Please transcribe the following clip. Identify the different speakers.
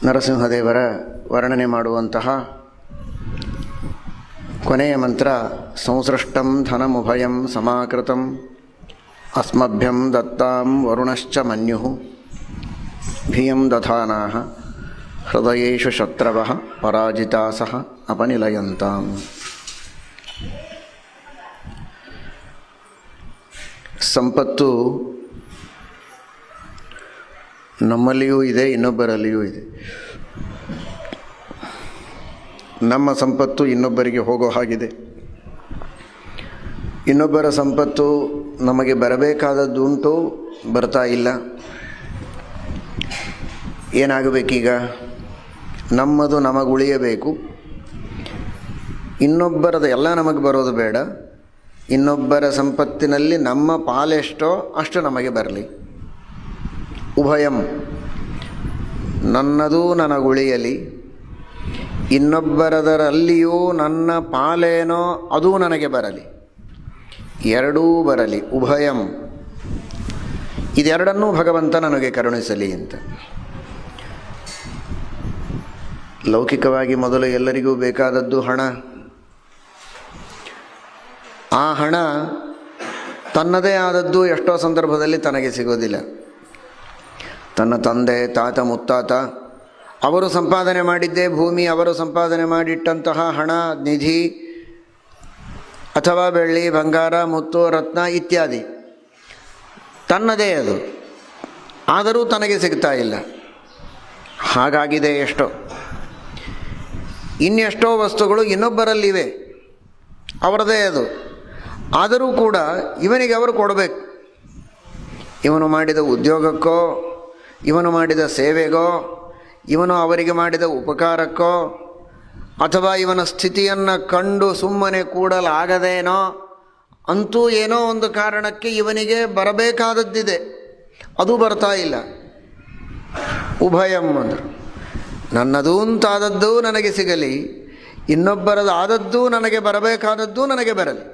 Speaker 1: ನರಸಿಂಹದೇವರ ವರ್ಣನೆ ಮಾಡುವಂತಹ ಕೊನೆಯ ಮಂತ್ರ ಸಂಸೃಷ್ಟಂ ಧನಮುಭಯಂ ಸಮಾಕೃತಂ ಅಸ್ಮಭ್ಯಂ ದತ್ತಾಂ ವರುಣಶ್ಚ ಮನ್ಯುಃ ಭಿಯಂ ದಧಾನಾಃ ಹೃದಯೇಷು ಶತ್ರವಃ ಪರಾಜಿತಾಸಃ ಅಪನಿಲಯಂತಾಂ. ಸಂಪತ್ತು ನಮ್ಮಲ್ಲಿಯೂ ಇದೆ, ಇನ್ನೊಬ್ಬರಲ್ಲಿಯೂ ಇದೆ. ನಮ್ಮ ಸಂಪತ್ತು ಇನ್ನೊಬ್ಬರಿಗೆ ಹೋಗೋ ಹಾಗಿದೆ. ಇನ್ನೊಬ್ಬರ ಸಂಪತ್ತು ನಮಗೆ ಬರಬೇಕಾದದ್ದುಂಟು, ಬರ್ತಾ ಇಲ್ಲ. ಏನಾಗಬೇಕೀಗ? ನಮ್ಮದು ನಮಗುಳಿಯಬೇಕು. ಇನ್ನೊಬ್ಬರದ ಎಲ್ಲ ನಮಗೆ ಬರೋದು ಬೇಡ. ಇನ್ನೊಬ್ಬರ ಸಂಪತ್ತಿನಲ್ಲಿ ನಮ್ಮ ಪಾಲೆಷ್ಟೋ ಅಷ್ಟು ನಮಗೆ ಬರಲಿ. ಉಭಯಂ, ನನ್ನದು ನನಗುಳಿಯಲಿ, ಇನ್ನೊಬ್ಬರದರಲ್ಲಿಯೂ ನನ್ನ ಪಾಲೇನೋ ಅದೂ ನನಗೆ ಬರಲಿ, ಎರಡೂ ಬರಲಿ. ಉಭಯಂ, ಇದೆರಡನ್ನೂ ಭಗವಂತ ನನಗೆ ಕರುಣಿಸಲಿ ಅಂತ. ಲೌಕಿಕವಾಗಿ ಮೊದಲು ಎಲ್ಲರಿಗೂ ಬೇಕಾದದ್ದು ಹಣ. ಆ ಹಣ ತನ್ನದೇ ಆದದ್ದು ಎಷ್ಟೋ ಸಂದರ್ಭದಲ್ಲಿ ತನಗೆ ಸಿಗೋದಿಲ್ಲ. ತನ್ನ ತಂದೆ, ತಾತ, ಮುತ್ತಾತ ಅವರು ಸಂಪಾದನೆ ಮಾಡಿದ್ದೇ ಭೂಮಿ, ಅವರು ಸಂಪಾದನೆ ಮಾಡಿಟ್ಟಂತಹ ಹಣ, ನಿಧಿ ಅಥವಾ ಬೆಳ್ಳಿ, ಬಂಗಾರ, ಮುತ್ತು, ರತ್ನ ಇತ್ಯಾದಿ ತನ್ನದೇ ಅದು. ಆದರೂ ತನಗೆ ಸಿಗ್ತಾ ಇಲ್ಲ. ಹಾಗಾಗಿದೆ ಎಷ್ಟೋ. ಇನ್ನೆಷ್ಟೋ ವಸ್ತುಗಳು ಇನ್ನೊಬ್ಬರಲ್ಲಿವೆ, ಅವರದೇ ಅದು. ಆದರೂ ಕೂಡ ಇವನಿಗೆ ಅವರು ಕೊಡಬೇಕು. ಇವನು ಮಾಡಿದ ಉದ್ಯೋಗಕ್ಕೋ, ಇವನು ಮಾಡಿದ ಸೇವೆಗೋ, ಇವನು ಅವರಿಗೆ ಮಾಡಿದ ಉಪಕಾರಕ್ಕೋ, ಅಥವಾ ಇವನ ಸ್ಥಿತಿಯನ್ನು ಕಂಡು ಸುಮ್ಮನೆ ಕೂಡಲಾಗದೇನೋ, ಅಂತೂ ಏನೋ ಒಂದು ಕಾರಣಕ್ಕೆ ಇವನಿಗೆ ಬರಬೇಕಾದದ್ದಿದೆ, ಅದು ಬರ್ತಾ ಇಲ್ಲ. ಉಭಯಂ ಅಂದರು. ನನ್ನದೂ ಅಂತಾದದ್ದು ನನಗೆ ಸಿಗಲಿ, ಇನ್ನೊಬ್ಬರದಾದದ್ದು ನನಗೆ ಬರಬೇಕಾದದ್ದು ನನಗೆ ಬರಲಿ.